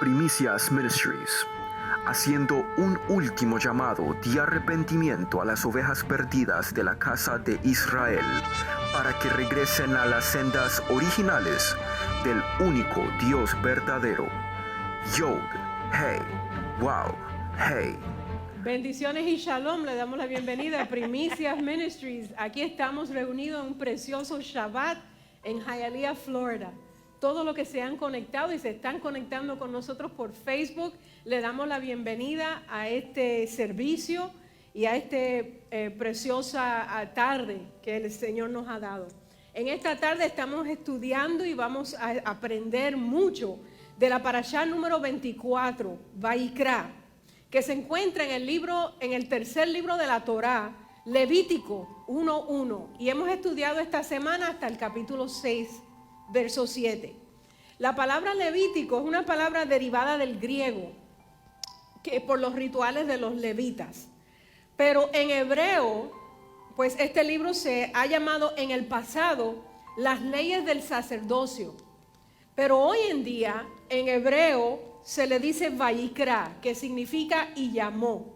Primicias Ministries, haciendo un último llamado de arrepentimiento a las ovejas perdidas de la casa de Israel, para que regresen a las sendas originales del único Dios verdadero. Yod, Hey, Wow, Hey. Bendiciones y shalom, le damos la bienvenida a Primicias Ministries. Aquí estamos reunidos en un precioso Shabbat en Hialeah, Florida. Todos los que se han conectado y se están conectando con nosotros por Facebook, le damos la bienvenida a este servicio y a esta preciosa tarde que el Señor nos ha dado. En esta tarde estamos estudiando y vamos a aprender mucho de la parashá número 24, Vayikra, que se encuentra en el tercer libro de la Torá, Levítico 1:1, y hemos estudiado esta semana hasta el capítulo 6, verso 7. La palabra Levítico es una palabra derivada del griego, que por los rituales de los levitas. Pero en hebreo, pues este libro se ha llamado en el pasado las leyes del sacerdocio. Pero hoy en día, en hebreo, se le dice Vayikra, que significa y llamó.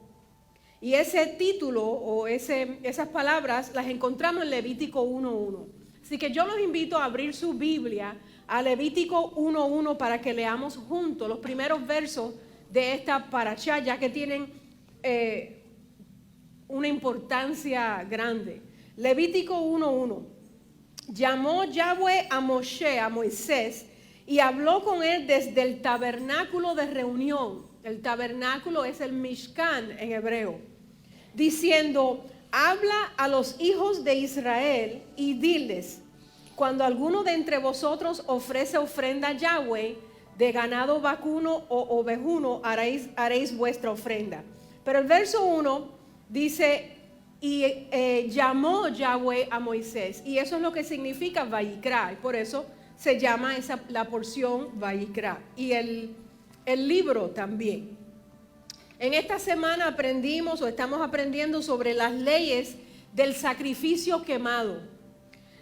Y ese título o esas palabras las encontramos en Levítico 1:1. Así que yo los invito a abrir su Biblia a Levítico 1:1 para que leamos juntos los primeros versos de esta parashá, ya que tienen una importancia grande. Levítico 1:1. Llamó Yahweh a Moshe, a Moisés, y habló con él desde el tabernáculo de reunión. El tabernáculo es el Mishkan en hebreo. Diciendo, habla a los hijos de Israel y diles, cuando alguno de entre vosotros ofrece ofrenda a Yahweh, de ganado vacuno o ovejuno haréis vuestra ofrenda. Pero el verso 1 dice, y llamó Yahweh a Moisés. Y eso es lo que significa Vayikra. Y por eso se llama la porción Vayikra. Y el libro también. En esta semana aprendimos o estamos aprendiendo sobre las leyes del sacrificio quemado,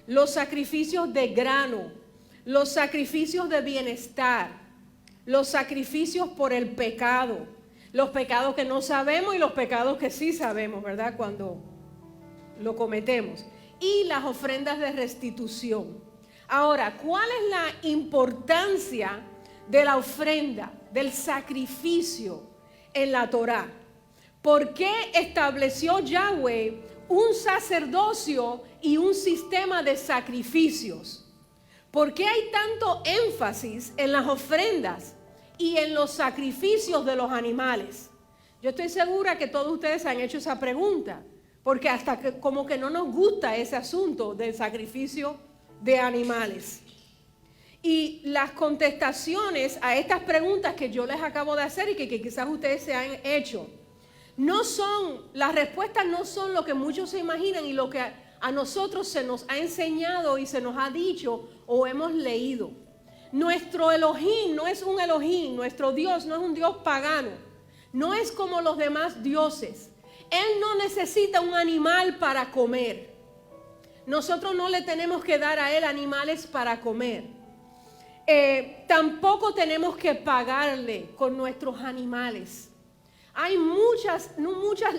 los sacrificios de grano, los sacrificios de bienestar, los sacrificios por el pecado, los pecados que no sabemos y los pecados que sí sabemos, ¿verdad? Cuando lo cometemos. Y las ofrendas de restitución. Ahora, ¿cuál es la importancia de la ofrenda, del sacrificio en la Torá? ¿Por qué estableció Yahweh un sacerdocio y un sistema de sacrificios? ¿Por qué hay tanto énfasis en las ofrendas y en los sacrificios de los animales? Yo estoy segura que todos ustedes han hecho esa pregunta, porque hasta que como que no nos gusta ese asunto del sacrificio de animales. Y las contestaciones a estas preguntas que yo les acabo de hacer y que quizás ustedes se han hecho, las respuestas no son lo que muchos se imaginan y lo que a nosotros se nos ha enseñado y se nos ha dicho o hemos leído. Nuestro Elohim no es un Elohim, nuestro Dios no es un Dios pagano, no es como los demás dioses. Él no necesita un animal para comer. Nosotros no le tenemos que dar a él animales para comer. Tampoco tenemos que pagarle con nuestros animales. Hay muchas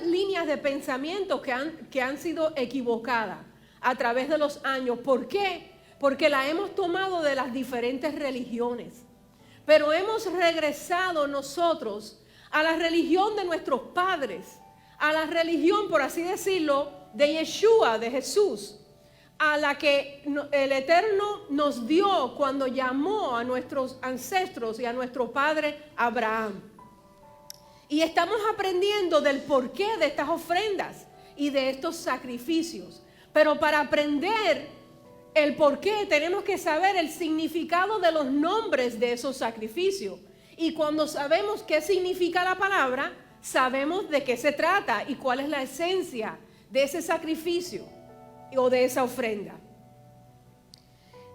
líneas de pensamiento que han sido equivocadas a través de los años. ¿Por qué? Porque la hemos tomado de las diferentes religiones. Pero hemos regresado nosotros a la religión de nuestros padres, a la religión, por así decirlo, de Yeshua, de Jesús, a la que el Eterno nos dio cuando llamó a nuestros ancestros y a nuestro padre Abraham. Y estamos aprendiendo del porqué de estas ofrendas y de estos sacrificios. Pero para aprender el porqué tenemos que saber el significado de los nombres de esos sacrificios. Y cuando sabemos qué significa la palabra, sabemos de qué se trata y cuál es la esencia de ese sacrificio o de esa ofrenda.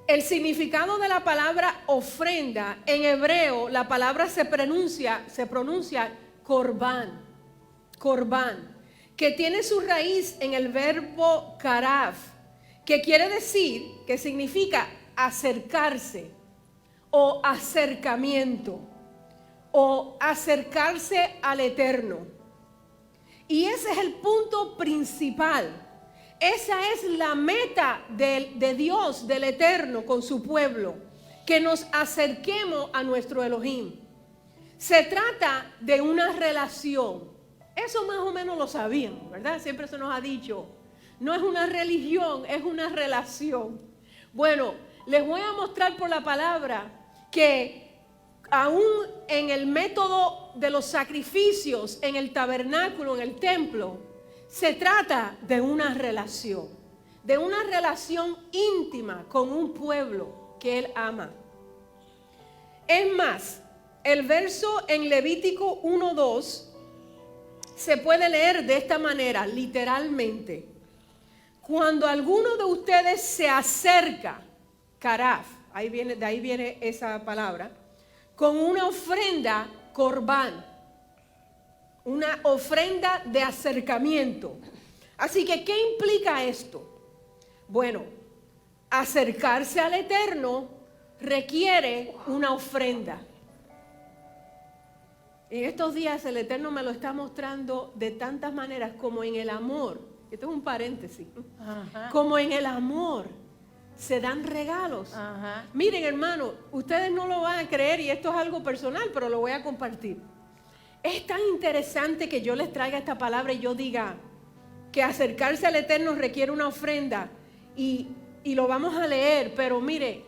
El significado de la palabra ofrenda en hebreo, la palabra se pronuncia korban, que tiene su raíz en el verbo karav, que significa acercarse o acercamiento. o acercarse al Eterno. Y ese es el punto principal. Esa es la meta de Dios, del Eterno con su pueblo, que nos acerquemos a nuestro Elohim. Se trata de una relación. Eso más o menos lo sabían, ¿verdad? Siempre se nos ha dicho, no es una religión, es una relación. Bueno, les voy a mostrar por la palabra que aún en el método de los sacrificios, en el tabernáculo, en el templo, se trata de una relación íntima con un pueblo que Él ama. Es más, el verso en Levítico 1:2 se puede leer de esta manera, literalmente. Cuando alguno de ustedes se acerca, karaf, de ahí viene esa palabra, con una ofrenda corbán, una ofrenda de acercamiento. Así que, ¿qué implica esto? Bueno, acercarse al Eterno requiere una ofrenda. En estos días el Eterno me lo está mostrando de tantas maneras, como en el amor. Esto es un paréntesis. Ajá. Como en el amor se dan regalos. Ajá. Miren, hermano, ustedes no lo van a creer y esto es algo personal, pero lo voy a compartir. Es tan interesante que yo les traiga esta palabra y yo diga que acercarse al Eterno requiere una ofrenda y lo vamos a leer, pero mire,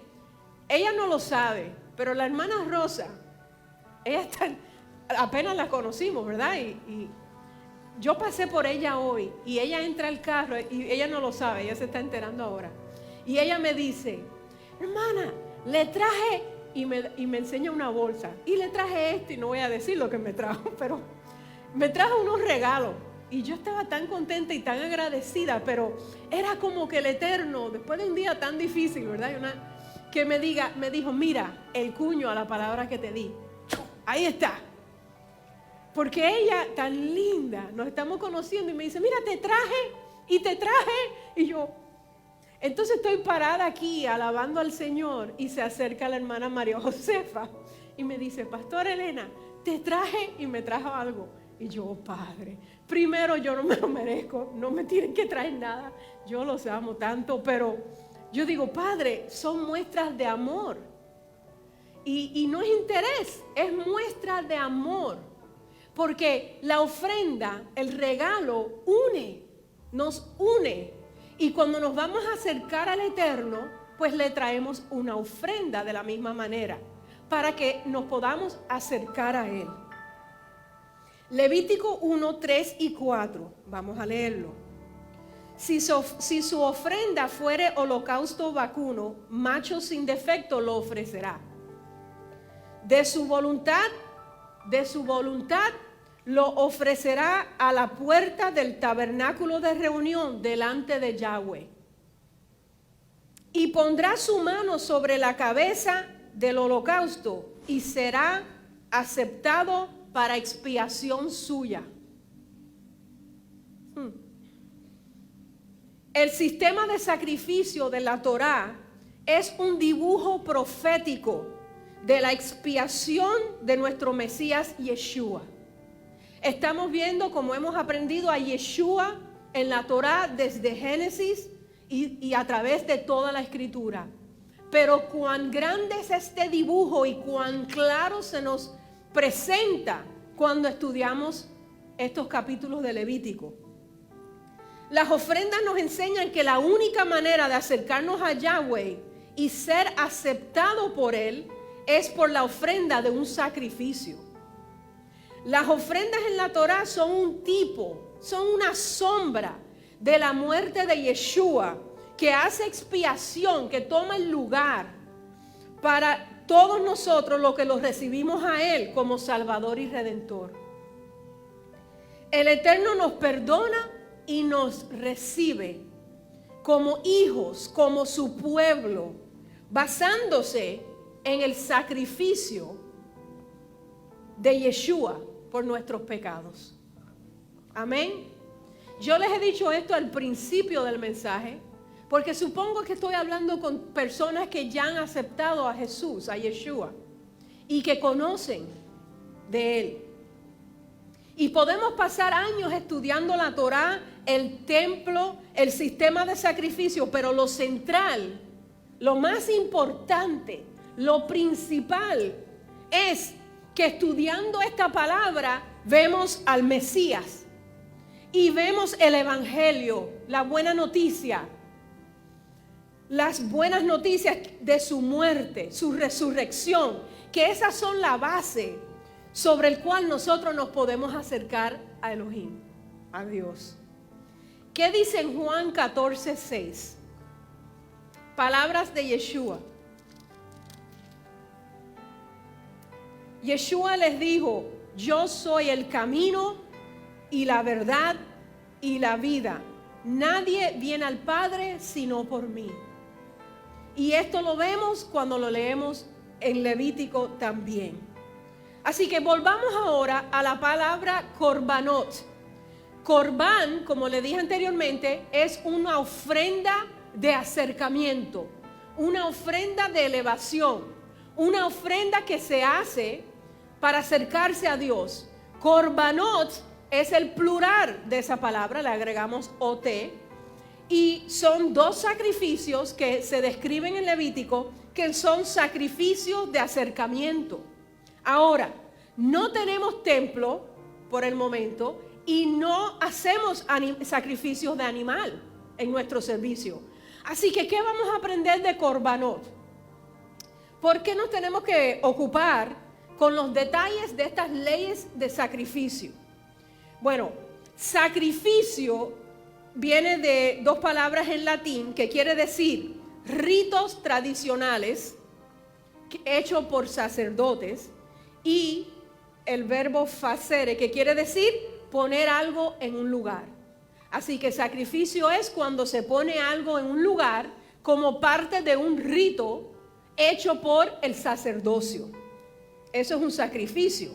ella no lo sabe, pero la hermana Rosa, apenas la conocimos, ¿verdad? Y yo pasé por ella hoy y ella entra al carro y ella no lo sabe, ella se está enterando ahora. Y ella me dice, hermana, le traje, y me enseña una bolsa, y le traje esto, y no voy a decir lo que me trajo, pero me trajo unos regalos. Y yo estaba tan contenta y tan agradecida, pero era como que el Eterno, después de un día tan difícil, ¿verdad? Que me dijo, mira, el cuño a la palabra que te di. Ahí está. Porque ella, tan linda, nos estamos conociendo y me dice, mira, te traje. Y yo, entonces estoy parada aquí alabando al Señor y se acerca la hermana María Josefa y me dice, Pastor Elena, te traje y me trajo algo. Y yo, Padre, primero yo no me lo merezco, no me tienen que traer nada, yo los amo tanto, pero yo digo, Padre, son muestras de amor. Y no es interés, es muestra de amor. Porque la ofrenda, el regalo, nos une. Y cuando nos vamos a acercar al Eterno, pues le traemos una ofrenda de la misma manera, para que nos podamos acercar a Él. Levítico 1, 3 y 4, vamos a leerlo. Si su ofrenda fuere holocausto vacuno, macho sin defecto lo ofrecerá. De su voluntad lo ofrecerá a la puerta del tabernáculo de reunión delante de Yahweh. Y pondrá su mano sobre la cabeza del holocausto y será aceptado para expiación suya. El sistema de sacrificio de la Torá es un dibujo profético de la expiación de nuestro Mesías Yeshua. Estamos viendo cómo hemos aprendido a Yeshua en la Torá desde Génesis y a través de toda la Escritura. Pero cuán grande es este dibujo y cuán claro se nos presenta cuando estudiamos estos capítulos de Levítico. Las ofrendas nos enseñan que la única manera de acercarnos a Yahweh y ser aceptado por Él es por la ofrenda de un sacrificio. Las ofrendas en la Torá son un tipo, son una sombra de la muerte de Yeshua, que hace expiación, que toma el lugar para todos nosotros los que los recibimos a Él como Salvador y Redentor. El Eterno nos perdona y nos recibe como hijos, como su pueblo, basándose en el sacrificio de Yeshua por nuestros pecados. Amén. Yo les he dicho esto al principio del mensaje, porque supongo que estoy hablando con personas que ya han aceptado a Jesús, a Yeshua, y que conocen de Él. Y podemos pasar años estudiando la Torá, el templo, el sistema de sacrificio, pero lo central, lo más importante, lo principal es que estudiando esta palabra vemos al Mesías y vemos el Evangelio, la buena noticia, las buenas noticias de su muerte, su resurrección, que esas son la base sobre el cual nosotros nos podemos acercar a Elohim, a Dios. ¿Qué dice en Juan 14:6? Palabras de Yeshua. Yeshua les dijo: yo soy el camino y la verdad y la vida. Nadie viene al Padre sino por mí. Y esto lo vemos cuando lo leemos en Levítico también. Así que volvamos ahora a la palabra korbanot. Korban, como le dije anteriormente, es una ofrenda de acercamiento, una ofrenda de elevación, una ofrenda que se hace para acercarse a Dios. Korbanot es el plural de esa palabra, le agregamos ot, y son dos sacrificios que se describen en Levítico, que son sacrificios de acercamiento. Ahora, no tenemos templo por el momento y no hacemos sacrificios de animal en nuestro servicio. Así que, ¿qué vamos a aprender de korbanot? ¿Por qué nos tenemos que ocupar con los detalles de estas leyes de sacrificio? Bueno, sacrificio viene de dos palabras en latín que quiere decir ritos tradicionales hechos por sacerdotes, y el verbo facere, que quiere decir poner algo en un lugar. Así que sacrificio es cuando se pone algo en un lugar como parte de un rito hecho por el sacerdocio. Eso es un sacrificio.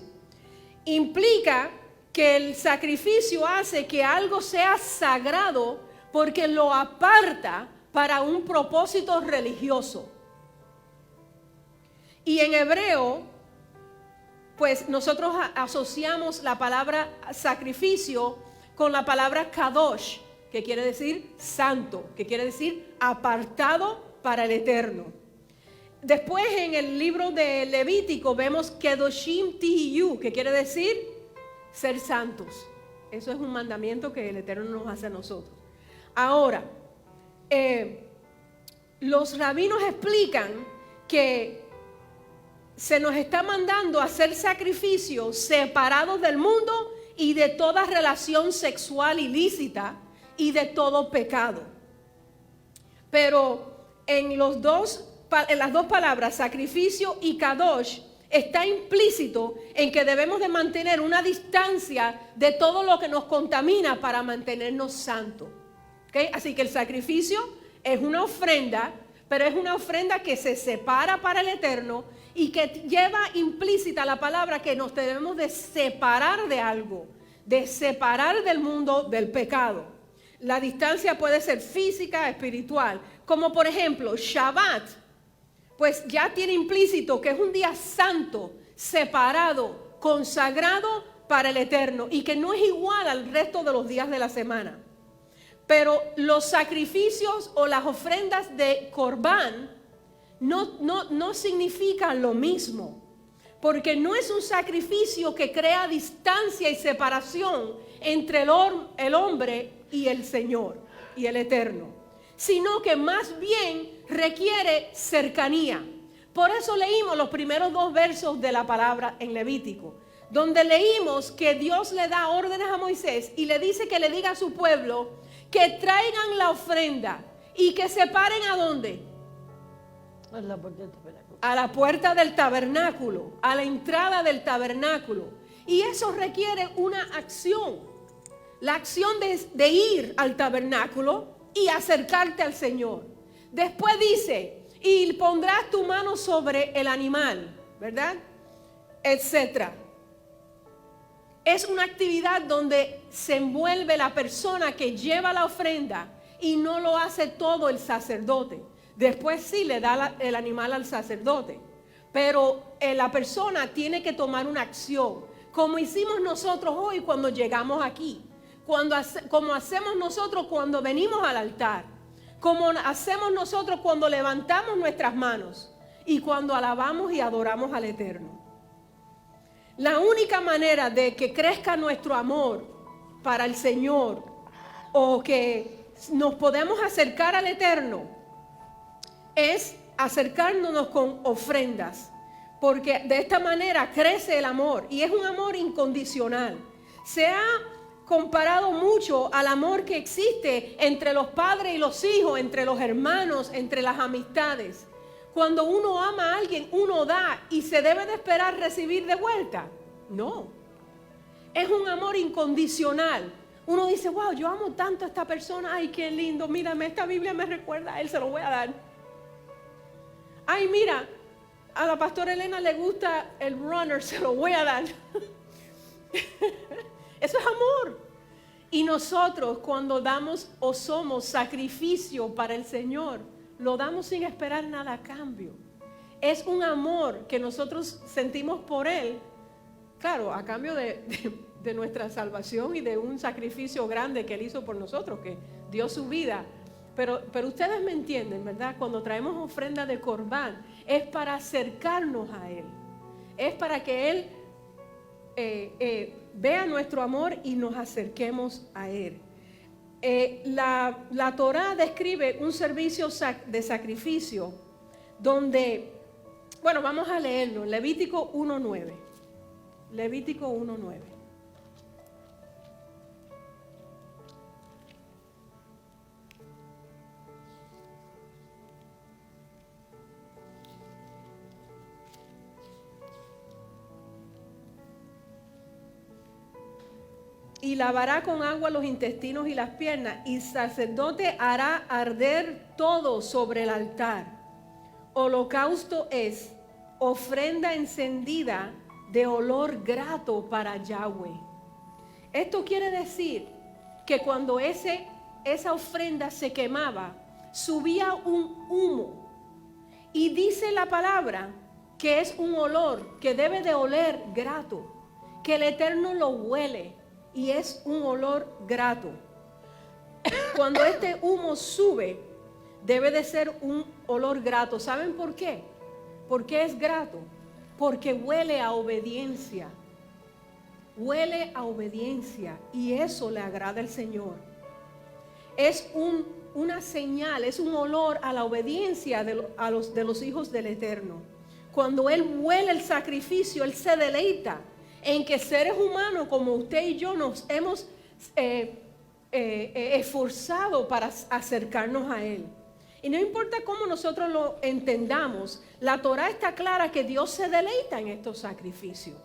Implica que el sacrificio hace que algo sea sagrado porque lo aparta para un propósito religioso. Y en hebreo, pues nosotros asociamos la palabra sacrificio con la palabra kadosh, que quiere decir santo, que quiere decir apartado para el eterno. Después en el libro de Levítico vemos kedoshim tihiyu, que quiere decir ser santos. Eso es un mandamiento que el Eterno nos hace a nosotros. Ahora, los rabinos explican que se nos está mandando a hacer sacrificios separados del mundo y de toda relación sexual ilícita y de todo pecado. Pero en las dos palabras, sacrificio y kadosh, está implícito en que debemos de mantener una distancia de todo lo que nos contamina para mantenernos santos. ¿Okay? Así que el sacrificio es una ofrenda, pero es una ofrenda que se separa para el Eterno y que lleva implícita la palabra que nos debemos de separar de algo, de separar del mundo del pecado. La distancia puede ser física, espiritual, como por ejemplo Shabbat, pues ya tiene implícito que es un día santo, separado, consagrado para el Eterno y que no es igual al resto de los días de la semana. Pero los sacrificios o las ofrendas de Corbán no significan lo mismo, porque no es un sacrificio que crea distancia y separación entre el hombre y el Señor y el Eterno, sino que más bien requiere cercanía. Por eso leímos los primeros 2 versos de la palabra en Levítico, donde leímos que Dios le da órdenes a Moisés y le dice que le diga a su pueblo que traigan la ofrenda y que se paren ¿a dónde? A la puerta del tabernáculo, a la entrada del tabernáculo. Y eso requiere una acción, la acción de ir al tabernáculo y acercarte al Señor. Después dice, y pondrás tu mano sobre el animal, ¿verdad? Etcétera. Es una actividad donde se envuelve la persona que lleva la ofrenda y no lo hace todo el sacerdote. Después sí le da el animal al sacerdote. pero la persona tiene que tomar una acción, como hicimos nosotros hoy cuando llegamos aquí, como hacemos nosotros cuando venimos al altar, como hacemos nosotros cuando levantamos nuestras manos y cuando alabamos y adoramos al Eterno. La única manera de que crezca nuestro amor para el Señor o que nos podemos acercar al Eterno es acercándonos con ofrendas, porque de esta manera crece el amor y es un amor incondicional. Se ha comparado mucho al amor que existe entre los padres y los hijos, entre los hermanos, entre las amistades. Cuando uno ama a alguien, uno da y se debe de esperar recibir de vuelta. No, es un amor incondicional. Uno dice, wow, yo amo tanto a esta persona, ay, qué lindo, mírame, esta Biblia me recuerda a él, se lo voy a dar. Ay, mira, a la pastora Elena le gusta el runner, se lo voy a dar. Eso es amor. Y nosotros cuando damos o somos sacrificio para el Señor, lo damos sin esperar nada a cambio. Es un amor que nosotros sentimos por Él, claro, a cambio de nuestra salvación y de un sacrificio grande que Él hizo por nosotros, que dio su vida. Pero ustedes me entienden, ¿verdad? Cuando traemos ofrenda de Corbán, es para acercarnos a Él. Es para que Él vea nuestro amor y nos acerquemos a Él. La Torá describe un servicio de sacrificio donde, bueno, vamos a leerlo, Levítico 1:9. Levítico 1:9. Y lavará con agua los intestinos y las piernas, y el sacerdote hará arder todo sobre el altar. Holocausto es ofrenda encendida de olor grato para Yahweh. Esto quiere decir que cuando esa ofrenda se quemaba, subía un humo. Y dice la palabra que es un olor que debe de oler grato, que el Eterno lo huele. Y es un olor grato. Cuando este humo sube, debe de ser un olor grato. ¿Saben por qué? ¿Por qué es grato? Porque huele a obediencia. Huele a obediencia. Y eso le agrada al Señor. Es una señal, es un olor a la obediencia de los hijos del Eterno. Cuando Él huele el sacrificio, Él se deleita en que seres humanos como usted y yo nos hemos esforzado para acercarnos a Él. Y no importa cómo nosotros lo entendamos, la Torá está clara que Dios se deleita en estos sacrificios.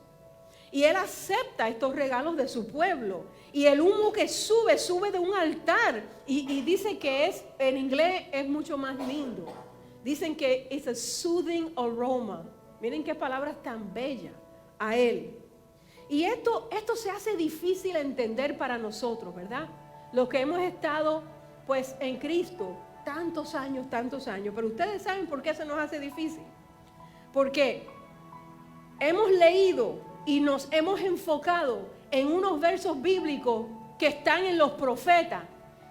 Y Él acepta estos regalos de su pueblo. Y el humo que sube de un altar. Y dice que en inglés es mucho más lindo. Dicen que es a soothing aroma. Miren qué palabras tan bellas a Él. Y esto se hace difícil entender para nosotros, ¿verdad? Los que hemos estado pues en Cristo tantos años. Pero ustedes saben por qué se nos hace difícil. Porque hemos leído y nos hemos enfocado en unos versos bíblicos que están en los profetas,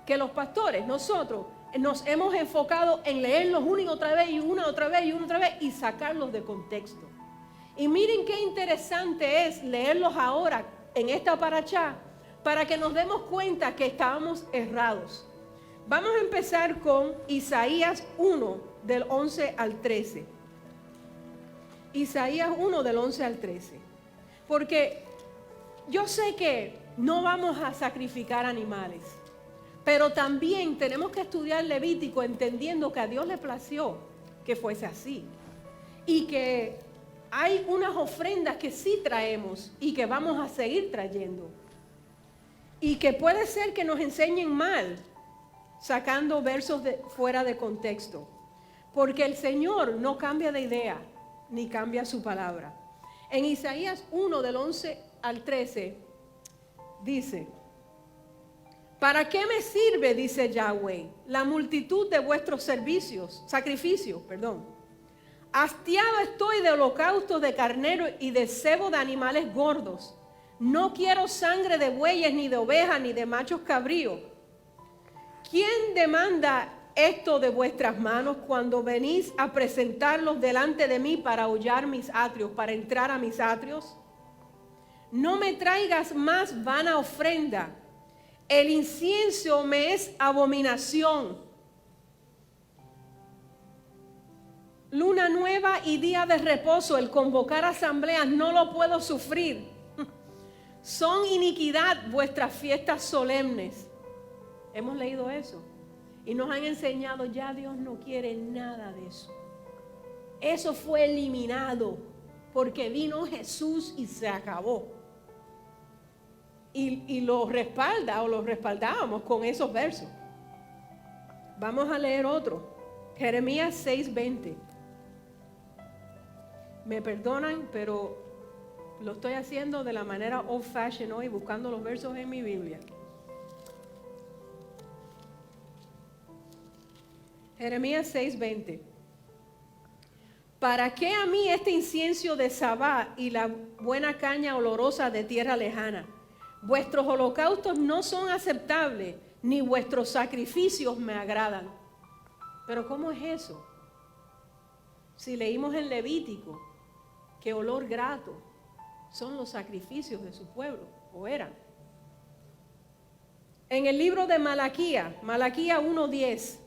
que los pastores, nosotros, nos hemos enfocado en leerlos una y otra vez y sacarlos de contexto. Y miren qué interesante es leerlos ahora en esta parashá para que nos demos cuenta que estábamos errados. Vamos a empezar con Isaías 1 del 11 al 13. Isaías 1 del 11 al 13. Porque yo sé que no vamos a sacrificar animales, pero también tenemos que estudiar Levítico entendiendo que a Dios le plació que fuese así. Y que hay unas ofrendas que sí traemos y que vamos a seguir trayendo. Y que puede ser que nos enseñen mal, sacando versos fuera de contexto. Porque el Señor no cambia de idea, ni cambia su palabra. En Isaías 1 del 11 al 13, dice: ¿para qué me sirve, dice Yahweh, la multitud de vuestros sacrificios? Hastiado estoy de holocaustos de carnero y de cebo de animales gordos. No quiero sangre de bueyes, ni de ovejas, ni de machos cabríos. ¿Quién demanda esto de vuestras manos cuando venís a presentarlos delante de mí para hollar mis atrios, para entrar a mis atrios? No me traigas más vana ofrenda. El incienso me es abominación. Luna nueva y día de reposo, el convocar asambleas, no lo puedo sufrir. Son iniquidad vuestras fiestas solemnes. Hemos leído eso y nos han enseñado, ya Dios no quiere nada de eso. Eso fue eliminado porque vino Jesús y se acabó. Y lo respalda o lo respaldábamos con esos versos. Vamos a leer otro. Jeremías 6:20. Me perdonan, pero lo estoy haciendo de la manera old fashion hoy, buscando los versos en mi Biblia. Jeremías 6:20. ¿Para qué a mí este incienso de Sabá y la buena caña olorosa de tierra lejana? Vuestros holocaustos no son aceptables, ni vuestros sacrificios me agradan. Pero ¿cómo es eso? Si leímos en Levítico que olor grato son los sacrificios de su pueblo, o eran. En el libro de Malaquías 1:10.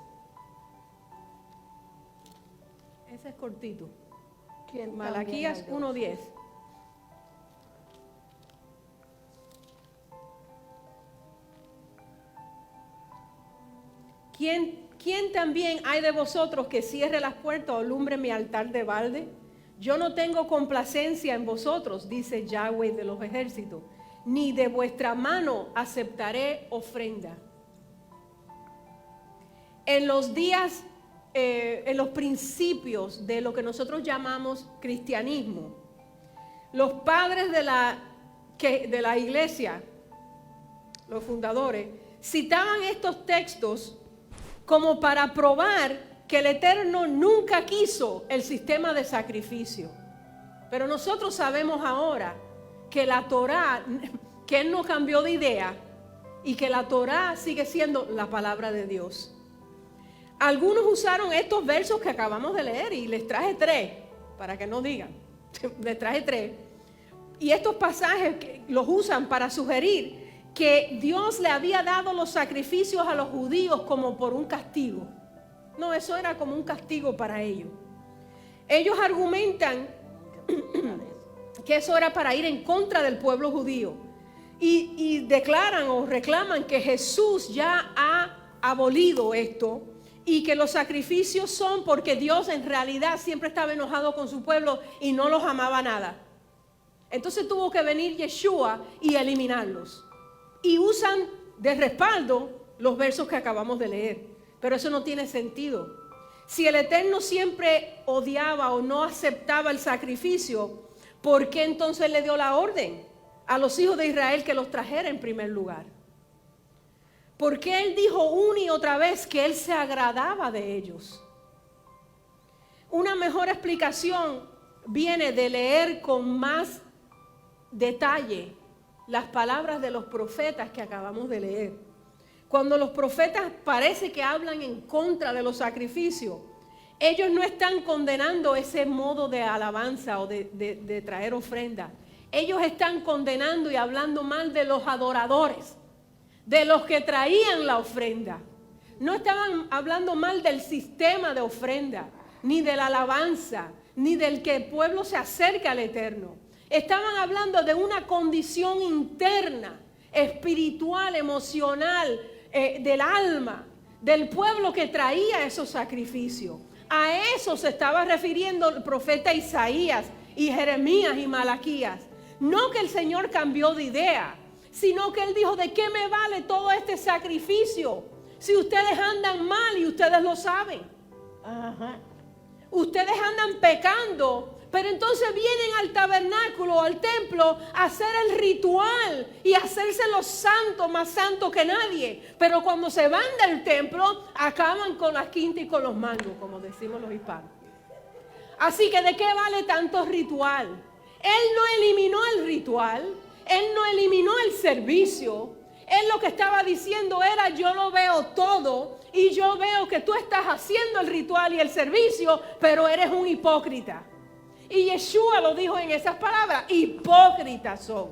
Ese es cortito. Malaquías 1:10. ¿Quién también hay de vosotros que cierre las puertas o alumbre mi altar de balde? Yo no tengo complacencia en vosotros, dice Yahweh de los ejércitos, ni de vuestra mano aceptaré ofrenda. En los días, en los principios de lo que nosotros llamamos cristianismo, los padres de la iglesia, los fundadores, citaban estos textos como para probar que el Eterno nunca quiso el sistema de sacrificio. Pero nosotros sabemos ahora que la Torá, que Él no cambió de idea y que la Torá sigue siendo la palabra de Dios. Algunos usaron estos versos que acabamos de leer y les traje 3, para que no digan, les traje 3. Y estos pasajes los usan para sugerir que Dios le había dado los sacrificios a los judíos como por un castigo. No, eso era como un castigo para ellos. Ellos argumentan que eso era para ir en contra del pueblo judío. Y declaran o reclaman que Jesús ya ha abolido esto y que los sacrificios son porque Dios en realidad siempre estaba enojado con su pueblo y no los amaba nada. Entonces tuvo que venir Yeshua y eliminarlos. Y usan de respaldo los versos que acabamos de leer. Pero eso no tiene sentido. Si el Eterno siempre odiaba o no aceptaba el sacrificio, ¿por qué entonces le dio la orden a los hijos de Israel que los trajera en primer lugar? ¿Por qué Él dijo una y otra vez que Él se agradaba de ellos? Una mejor explicación viene de leer con más detalle las palabras de los profetas que acabamos de leer. Cuando los profetas parece que hablan en contra de los sacrificios, ellos no están condenando ese modo de alabanza o de traer ofrenda. Ellos están condenando y hablando mal de los adoradores, de los que traían la ofrenda. No estaban hablando mal del sistema de ofrenda, ni de la alabanza, ni del que el pueblo se acerca al Eterno. Estaban hablando de una condición interna, espiritual, emocional, del alma, del pueblo que traía esos sacrificios. A eso se estaba refiriendo el profeta Isaías y Jeremías y Malaquías. No que el Señor cambió de idea, sino que Él dijo, ¿de qué me vale todo este sacrificio? Si ustedes andan mal y ustedes lo saben. Ustedes andan pecando, pero entonces vienen al tabernáculo, al templo, a hacer el ritual y a hacerse los santos, más santos que nadie. Pero cuando se van del templo, acaban con las quintas y con los mangos, como decimos los hispanos. Así que ¿de qué vale tanto ritual? Él no eliminó el ritual, él no eliminó el servicio. Él lo que estaba diciendo era: yo lo veo todo y yo veo que tú estás haciendo el ritual y el servicio, pero eres un hipócrita. Y Yeshua lo dijo en esas palabras: hipócritas son.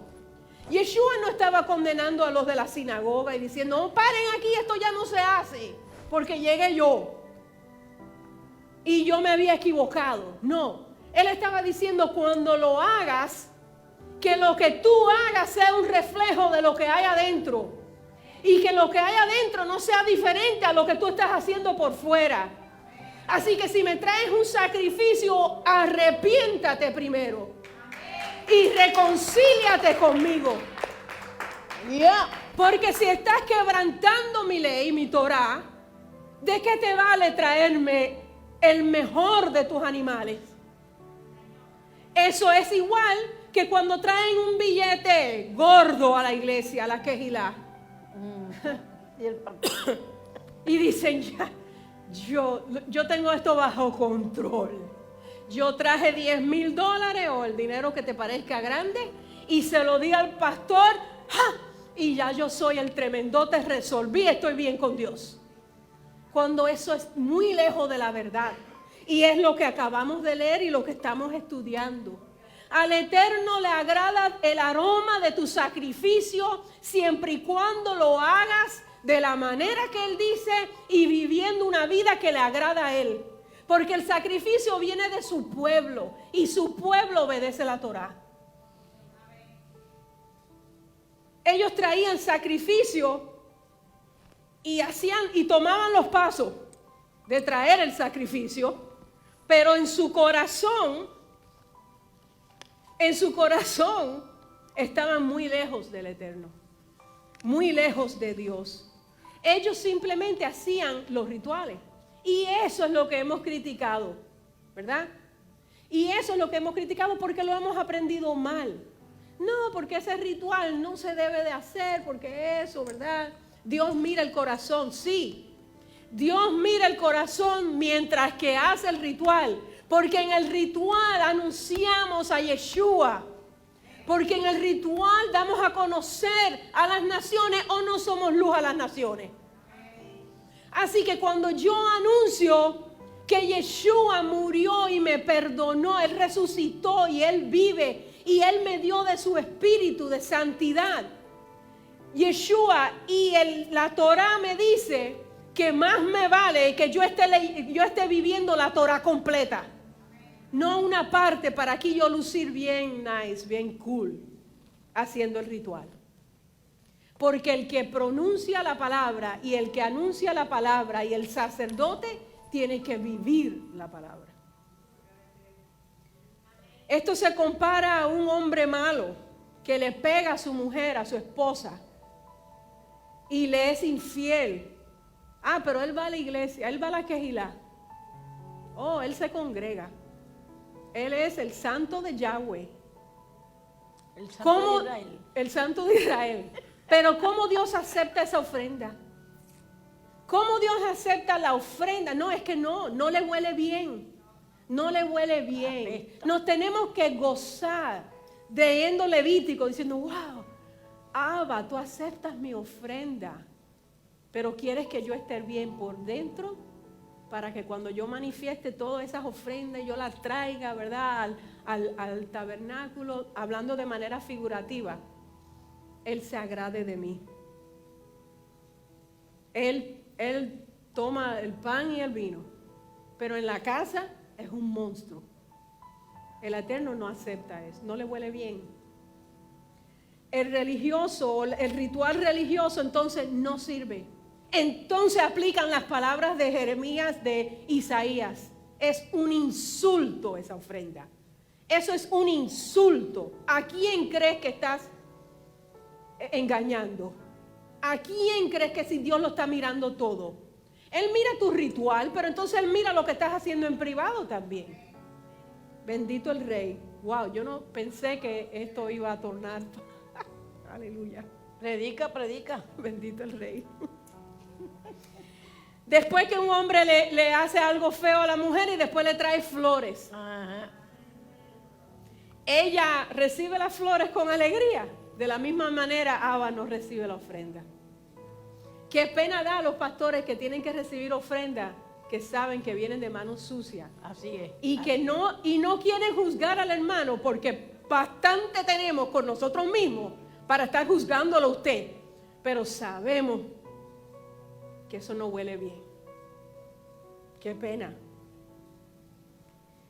Yeshua no estaba condenando a los de la sinagoga y diciendo: oh, paren aquí, esto ya no se hace, porque llegué yo y yo me había equivocado. No, él estaba diciendo: cuando lo hagas, que lo que tú hagas sea un reflejo de lo que hay adentro, y que lo que hay adentro no sea diferente a lo que tú estás haciendo por fuera. Así que si me traes un sacrificio, arrepiéntate primero y reconcíliate conmigo. Porque si estás quebrantando mi ley, mi Torah, ¿de qué te vale traerme el mejor de tus animales? Eso es igual que cuando traen un billete gordo a la iglesia, a la quejilá. Y dicen: ya, yo tengo esto bajo control. Yo traje $10,000 o el dinero que te parezca grande y se lo di al pastor. ¡Ja! Y ya yo soy el tremendote, resolví, estoy bien con Dios. Cuando eso es muy lejos de la verdad. Y es lo que acabamos de leer y lo que estamos estudiando. Al Eterno le agrada el aroma de tu sacrificio siempre y cuando lo hagas de la manera que Él dice y viviendo una vida que le agrada a Él. Porque el sacrificio viene de su pueblo y su pueblo obedece la Torá. Ellos traían sacrificio y tomaban los pasos de traer el sacrificio, pero en su corazón estaban muy lejos del Eterno, muy lejos de Dios. Ellos simplemente hacían los rituales. Y eso es lo que hemos criticado, ¿verdad? Y eso es lo que hemos criticado porque lo hemos aprendido mal. No, porque ese ritual no se debe de hacer, porque eso, ¿verdad? Dios mira el corazón, sí. Dios mira el corazón mientras que hace el ritual. Porque en el ritual anunciamos a Yeshua. Porque en el ritual damos a conocer a las naciones, o no somos luz a las naciones. Así que cuando yo anuncio que Yeshua murió y me perdonó, Él resucitó y Él vive y Él me dio de su espíritu de santidad, Yeshua y la Torah me dice que más me vale que yo esté viviendo la Torah completa, no una parte para aquí yo lucir bien nice, bien cool, haciendo el ritual. Porque el que pronuncia la palabra y el que anuncia la palabra y el sacerdote tiene que vivir la palabra. Esto se compara a un hombre malo que le pega a su mujer, a su esposa, y le es infiel. Ah, pero él va a la iglesia, él va a la quejilá. Oh, él se congrega. Él es el santo de Yahweh. El santo de Israel. El santo de Israel. Pero ¿cómo Dios acepta esa ofrenda? ¿Cómo Dios acepta la ofrenda? No, es que no le huele bien. No le huele bien. Nos tenemos que gozar de yendo Levítico diciendo: wow, Abba, tú aceptas mi ofrenda, pero quieres que yo esté bien por dentro para que cuando yo manifieste todas esas ofrendas yo las traiga, ¿verdad? Al tabernáculo, hablando de manera figurativa. Él se agrade de mí. Él toma el pan y el vino, pero en la casa es un monstruo. El Eterno no acepta eso, no le huele bien. El ritual religioso entonces no sirve. Entonces aplican las palabras de Jeremías, de Isaías. Es un insulto esa ofrenda. Eso es un insulto. ¿A quién crees que estás engañando? ¿A quién crees que si Dios lo está mirando todo? Él mira tu ritual, pero entonces Él mira lo que estás haciendo en privado también. Bendito el Rey. Wow, yo no pensé que esto iba a tornar. Aleluya. Predica, predica. Bendito el Rey. Después que un hombre le hace algo feo a la mujer y después le trae flores. Ajá. Ella recibe las flores con alegría. De la misma manera, Abba no recibe la ofrenda. Qué pena da a los pastores que tienen que recibir ofrenda, que saben que vienen de manos sucias. Así es. Y que no quieren juzgar al hermano, porque bastante tenemos con nosotros mismos para estar juzgándolo a usted. Pero sabemos que eso no huele bien. Qué pena.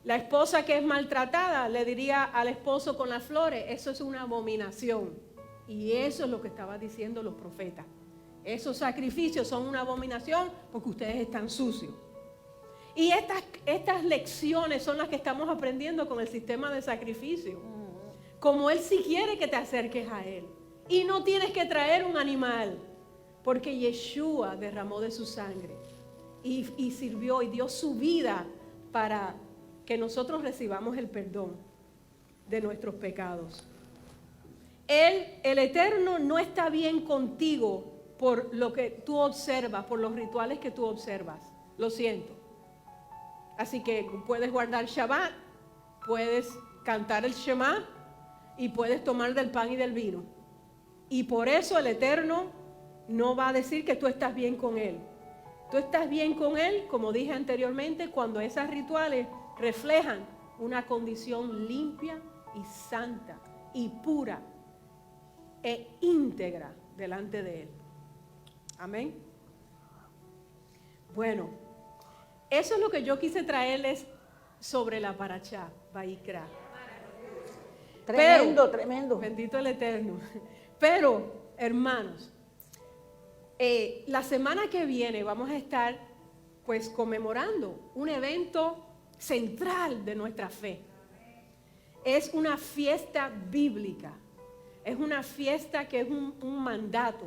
La esposa que es maltratada le diría al esposo con las flores, eso es una abominación. Y eso es lo que estaban diciendo los profetas. Esos sacrificios son una abominación porque ustedes están sucios. Y estas lecciones son las que estamos aprendiendo con el sistema de sacrificio. Como Él sí quiere que te acerques a Él. Y no tienes que traer un animal, porque Yeshua derramó de su sangre y sirvió y dio su vida para que nosotros recibamos el perdón de nuestros pecados. Él, el Eterno, no está bien contigo por lo que tú observas, por los rituales que tú observas. Lo siento. Así que puedes guardar Shabbat, puedes cantar el Shema y puedes tomar del pan y del vino. Y por eso el Eterno no va a decir que tú estás bien con Él. Tú estás bien con Él, como dije anteriormente, cuando esos rituales reflejan una condición limpia y santa y pura e íntegra delante de Él. Amén. Bueno, eso es lo que yo quise traerles sobre la Parashá, Vayikra. Tremendo, Pero, tremendo. bendito el Eterno. Pero, hermanos, la semana que viene vamos a estar pues conmemorando un evento central de nuestra fe. Es una fiesta bíblica. Es una fiesta que es un mandato.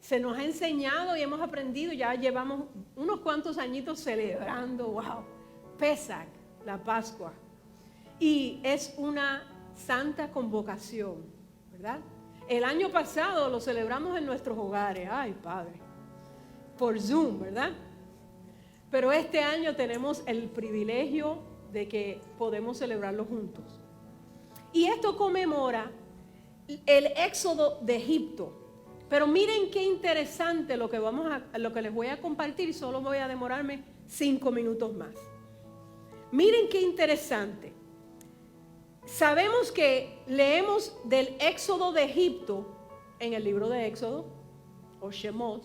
Se nos ha enseñado y hemos aprendido, ya llevamos unos cuantos añitos celebrando, wow, Pesach, la Pascua. Y es una santa convocación, ¿verdad? El año pasado lo celebramos en nuestros hogares, ay Padre, por Zoom, ¿verdad? Pero este año tenemos el privilegio de que podemos celebrarlo juntos. Y esto conmemora el éxodo de Egipto. Pero miren qué interesante lo que les voy a compartir, y solo voy a demorarme 5 minutos más. Miren qué interesante. Sabemos que leemos del éxodo de Egipto en el libro de Éxodo, o Shemot.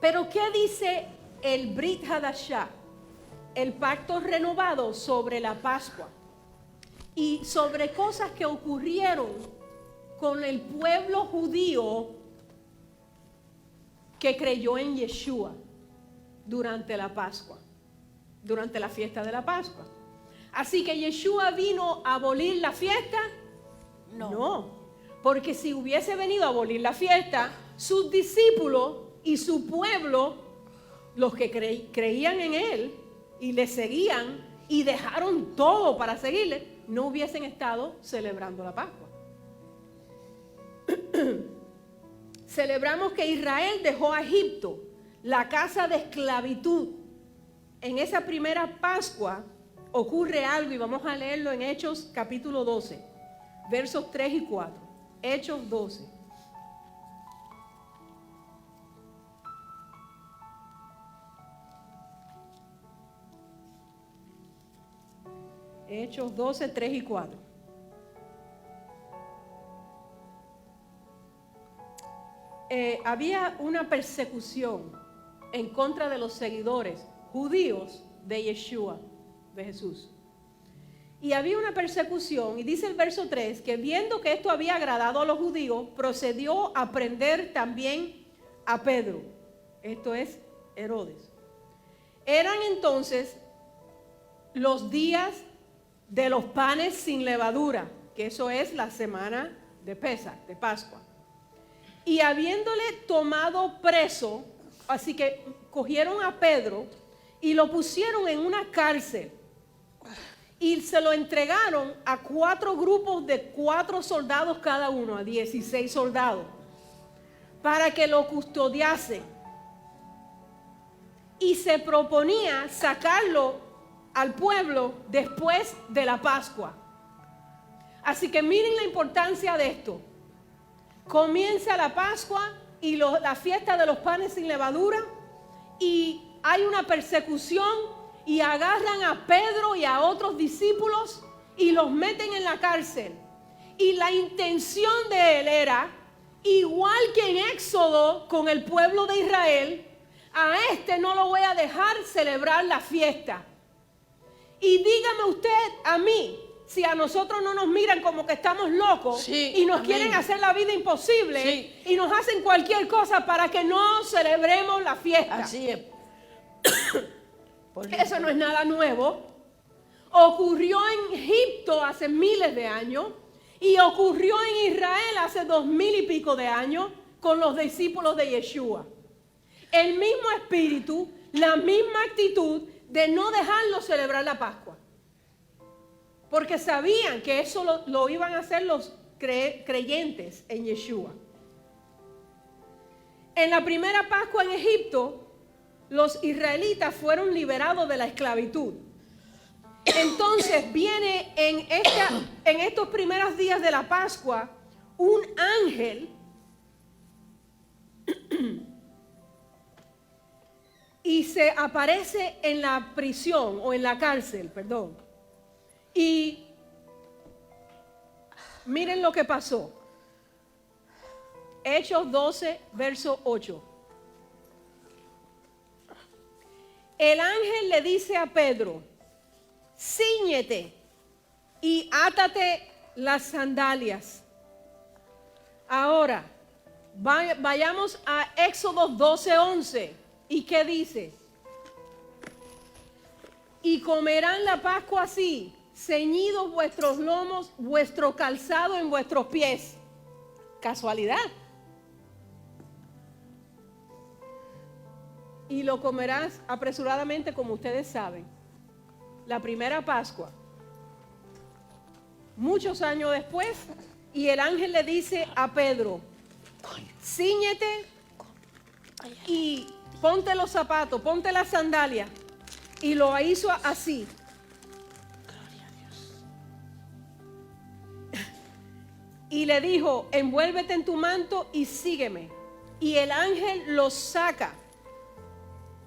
Pero ¿qué dice el Brit Hadashah, el pacto renovado sobre la Pascua? Y sobre cosas que ocurrieron con el pueblo judío que creyó en Yeshua durante la Pascua, durante la fiesta de la Pascua. Así que Yeshua vino a abolir la fiesta. No, porque si hubiese venido a abolir la fiesta, sus discípulos y su pueblo, los que creían en Él y le seguían y dejaron todo para seguirle, no hubiesen estado celebrando la Pascua. Celebramos que Israel dejó a Egipto, la casa de esclavitud. En esa primera Pascua ocurre algo y vamos a leerlo en Hechos capítulo 12, versos 3 y 4. Hechos 12. Hechos 12, 3 y 4. Había una persecución en contra de los seguidores judíos de Yeshua, de Jesús. Y había una persecución, y dice el verso 3, que viendo que esto había agradado a los judíos, procedió a prender también a Pedro. Esto es Herodes. Eran entonces los días de los panes sin levadura, que eso es la semana de Pesach, de Pascua. Y habiéndole tomado preso, así que cogieron a Pedro y lo pusieron en una cárcel y se lo entregaron a 4 grupos de 4 soldados cada uno, a 16 soldados, para que lo custodiasen. Y se proponía sacarlo al pueblo después de la Pascua. Así que miren la importancia de esto. Comienza la Pascua y la fiesta de los panes sin levadura, y hay una persecución y agarran a Pedro y a otros discípulos y los meten en la cárcel. Y la intención de él era, igual que en Éxodo con el pueblo de Israel, a este no lo voy a dejar celebrar la fiesta. Y dígame usted a mí, si a nosotros no nos miran como que estamos locos, sí, y nos amén, quieren hacer la vida imposible, sí, y nos hacen cualquier cosa para que no celebremos la fiesta. así es. Eso no es nada nuevo. Ocurrió en Egipto hace miles de años y ocurrió en Israel hace 2000 y pico de años con los discípulos de Yeshua. El mismo espíritu, la misma actitud de no dejarlos celebrar la Pascua. Porque sabían que eso lo iban a hacer los creyentes en Yeshua. En la primera Pascua en Egipto, los israelitas fueron liberados de la esclavitud. Entonces viene en estos primeros días de la Pascua un ángel y se aparece en la prisión o en la cárcel, perdón. Y miren lo que pasó. Hechos 12, verso 8. El ángel le dice a Pedro: cíñete y átate las sandalias. Ahora, vayamos a Éxodo 12, 11. ¿Y qué dice? Y comerán la Pascua así, ceñidos vuestros lomos, vuestro calzado en vuestros pies. ¿Casualidad? Y lo comerás apresuradamente, como ustedes saben. La primera Pascua, muchos años después, y el ángel le dice a Pedro: cíñete y ponte los zapatos, ponte las sandalias. Y lo hizo así. Gloria a Dios. Y le dijo: envuélvete en tu manto y sígueme. Y el ángel lo saca.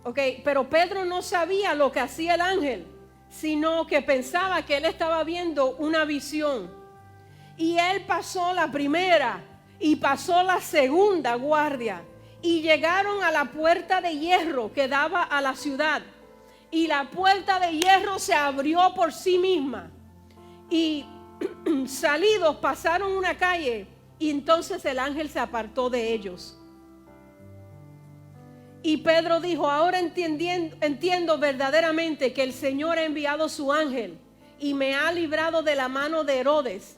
Ok, pero Pedro no sabía lo que hacía el ángel, sino que pensaba que él estaba viendo una visión. Y él pasó la primera y pasó la segunda guardia. Y llegaron a la puerta de hierro que daba a la ciudad. Y la puerta de hierro se abrió por sí misma. Y salidos pasaron una calle. Y entonces el ángel se apartó de ellos. Y Pedro dijo: ahora entiendo verdaderamente que el Señor ha enviado su ángel y me ha librado de la mano de Herodes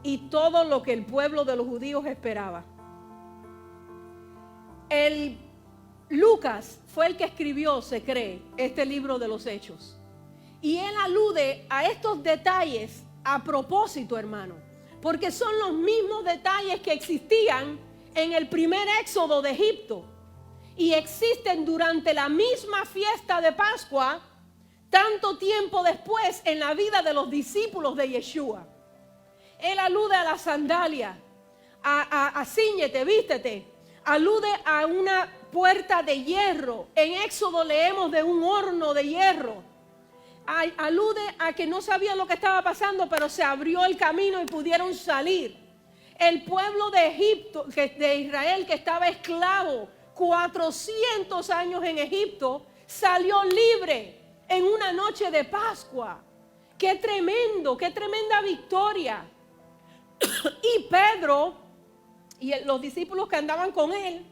y todo lo que el pueblo de los judíos esperaba. Lucas fue el que escribió, se cree, este libro de los Hechos. Y él alude a estos detalles a propósito, hermano, porque son los mismos detalles que existían en el primer éxodo de Egipto. Y existen durante la misma fiesta de Pascua, tanto tiempo después en la vida de los discípulos de Yeshua. Él alude a la sandalia, a cíñete, vístete. Alude a una puerta de hierro. En Éxodo leemos de un horno de hierro. Alude a que no sabían lo que estaba pasando, pero se abrió el camino y pudieron salir. El pueblo de Egipto, de Israel, que estaba esclavo 400 años en Egipto, salió libre en una noche de Pascua. ¡Qué tremendo! ¡Qué tremenda victoria! Y Pedro y los discípulos que andaban con él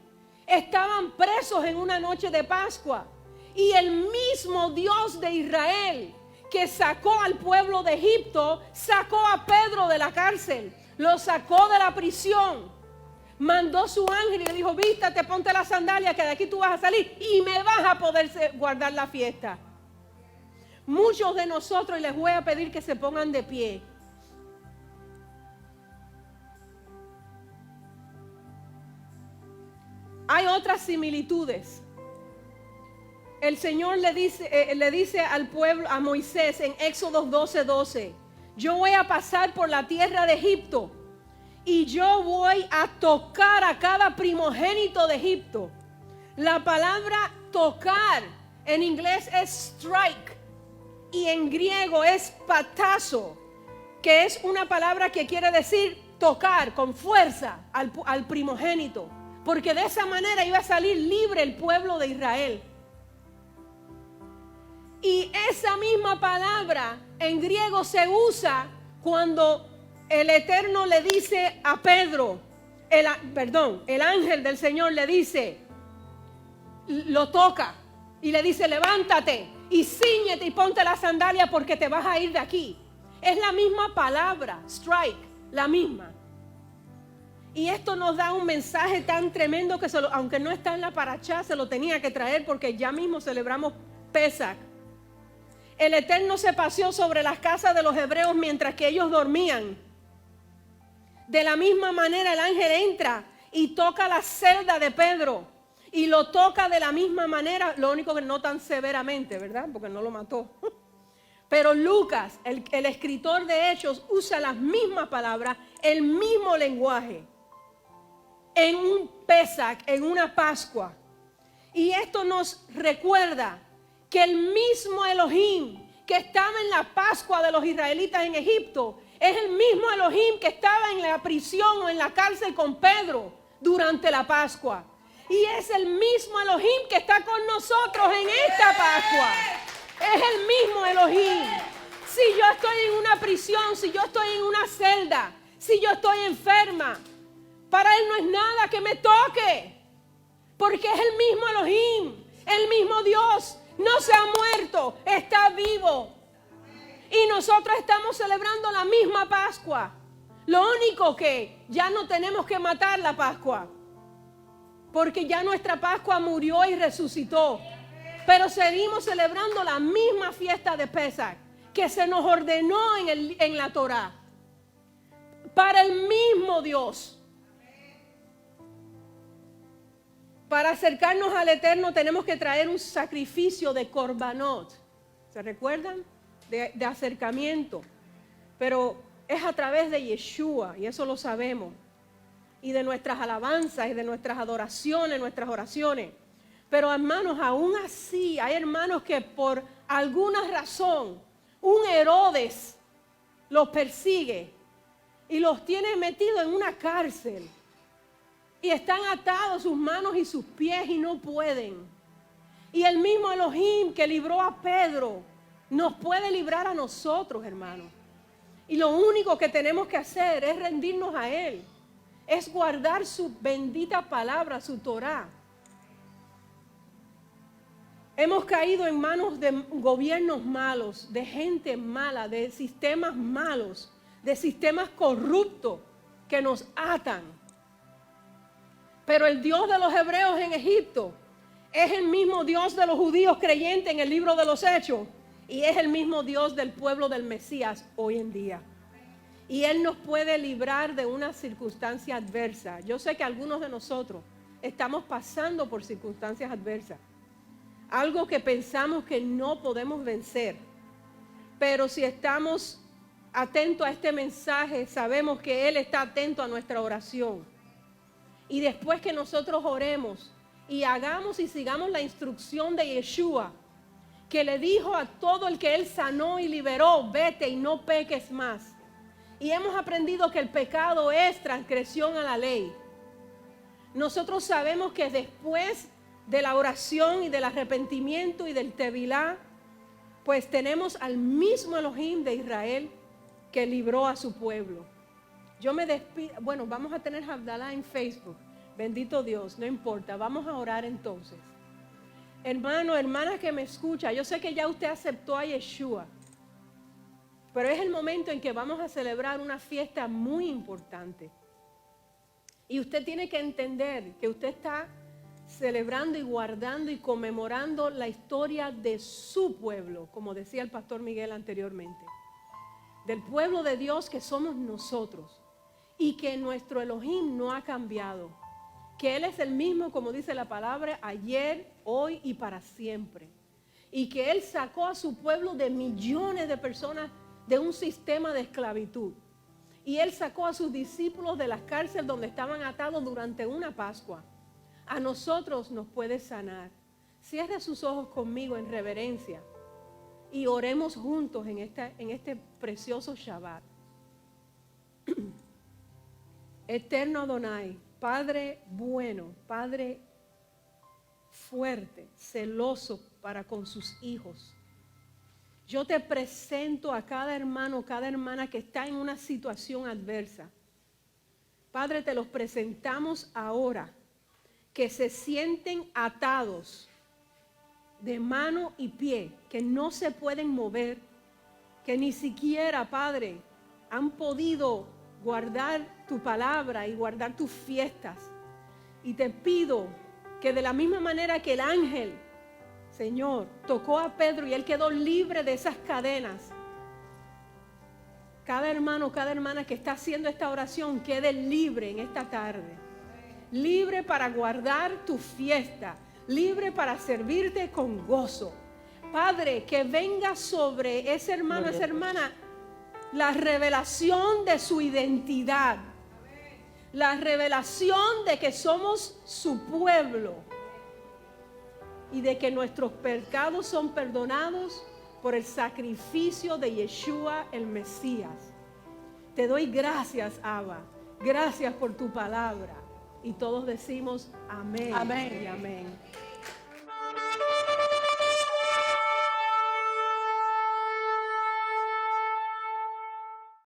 estaban presos en una noche de Pascua. Y el mismo Dios de Israel que sacó al pueblo de Egipto, sacó a Pedro de la cárcel, lo sacó de la prisión. Mandó su ángel y le dijo: vístate, ponte la sandalia, que de aquí tú vas a salir y me vas a poder guardar la fiesta. Muchos de nosotros, y les voy a pedir que se pongan de pie. Hay otras similitudes el Señor le dice al pueblo, a Moisés en Éxodo 12:12, yo voy a pasar por la tierra de Egipto y yo voy a tocar a cada primogénito de Egipto. La palabra tocar en inglés es strike y en griego es patazo, que es una palabra que quiere decir tocar con fuerza al primogénito, porque de esa manera iba a salir libre el pueblo de Israel. Y esa misma palabra en griego se usa cuando el Eterno le dice a Pedro, el ángel del Señor le dice, lo toca y le dice, levántate y cíñete y ponte la sandalia porque te vas a ir de aquí. Es la misma palabra, strike, la misma. Y esto nos da un mensaje tan tremendo que aunque no está en la parachá, se lo tenía que traer porque ya mismo celebramos Pesach. El Eterno se paseó sobre las casas de los hebreos mientras que ellos dormían. De la misma manera el ángel entra y toca la celda de Pedro. Y lo toca de la misma manera, lo único que no tan severamente, ¿verdad? Porque no lo mató. Pero Lucas, el escritor de Hechos, usa las mismas palabras, el mismo lenguaje. En un Pesach, en una Pascua. Y esto nos recuerda que el mismo Elohim que estaba en la Pascua de los israelitas en Egipto es el mismo Elohim que estaba en la prisión o en la cárcel con Pedro durante la Pascua. Y es el mismo Elohim que está con nosotros en esta Pascua. Es el mismo Elohim. Si yo estoy en una prisión, si yo estoy en una celda, si yo estoy enferma, para Él no es nada que me toque. Porque es el mismo Elohim, el mismo Dios. No se ha muerto, está vivo. Y nosotros estamos celebrando la misma Pascua. Lo único que ya no tenemos que matar la Pascua. Porque ya nuestra Pascua murió y resucitó. Pero seguimos celebrando la misma fiesta de Pesach que se nos ordenó en la Torá. Para el mismo Dios. Para acercarnos al Eterno tenemos que traer un sacrificio de korbanot. ¿Se recuerdan? De acercamiento. Pero es a través de Yeshua, y eso lo sabemos. Y de nuestras alabanzas y de nuestras adoraciones, nuestras oraciones. Pero hermanos, aún así hay hermanos que por alguna razón un Herodes los persigue y los tiene metidos en una cárcel. Y están atados sus manos y sus pies y no pueden. Y el mismo Elohim que libró a Pedro nos puede librar a nosotros, hermanos. Y lo único que tenemos que hacer es rendirnos a Él. Es guardar su bendita palabra, su Torá. Hemos caído en manos de gobiernos malos, de gente mala, de sistemas malos, de sistemas corruptos que nos atan. Pero el Dios de los hebreos en Egipto es el mismo Dios de los judíos creyentes en el libro de los Hechos y es el mismo Dios del pueblo del Mesías hoy en día. Y Él nos puede librar de una circunstancia adversa. Yo sé que algunos de nosotros estamos pasando por circunstancias adversas. Algo que pensamos que no podemos vencer. Pero si estamos atentos a este mensaje, sabemos que Él está atento a nuestra oración. Y después que nosotros oremos y hagamos y sigamos la instrucción de Yeshua, que le dijo a todo el que Él sanó y liberó, vete y no peques más. Y hemos aprendido que el pecado es transgresión a la ley. Nosotros sabemos que después de la oración y del arrepentimiento y del tevilá, pues tenemos al mismo Elohim de Israel que libró a su pueblo. Yo me despido, bueno, vamos a tener Havdalah en Facebook, bendito Dios, no importa, vamos a orar entonces. Hermano, hermana que me escucha, yo sé que ya usted aceptó a Yeshua, pero es el momento en que vamos a celebrar una fiesta muy importante. Y usted tiene que entender que usted está celebrando y guardando y conmemorando la historia de su pueblo, como decía el pastor Miguel anteriormente. Del pueblo de Dios que somos nosotros y que nuestro Elohim no ha cambiado. que Él es el mismo, como dice la palabra, ayer, hoy y para siempre. Y que Él sacó a su pueblo de millones de personas de un sistema de esclavitud. Y Él sacó a sus discípulos de las cárceles donde estaban atados durante una Pascua. A nosotros nos puede sanar. Cierre sus ojos conmigo en reverencia y oremos juntos en este precioso Shabbat. Eterno Adonai, Padre bueno, Padre fuerte, celoso para con sus hijos. Yo te presento a cada hermano, cada hermana que está en una situación adversa. Padre, te los presentamos ahora, que se sienten atados de mano y pie, que no se pueden mover, que ni siquiera, Padre, han podido guardar tu palabra y guardar tus fiestas. Y te pido que de la misma manera que el ángel, Señor, tocó a Pedro y él quedó libre de esas cadenas, cada hermano, cada hermana que está haciendo esta oración quede libre en esta tarde. Libre para guardar tu fiesta, libre para servirte con gozo. Padre, que venga sobre ese hermano, esa hermana, la revelación de su identidad, la revelación de que somos su pueblo y de que nuestros pecados son perdonados por el sacrificio de Yeshua el Mesías. Te doy gracias, Abba, gracias por tu palabra. Y todos decimos amén, amén y amén.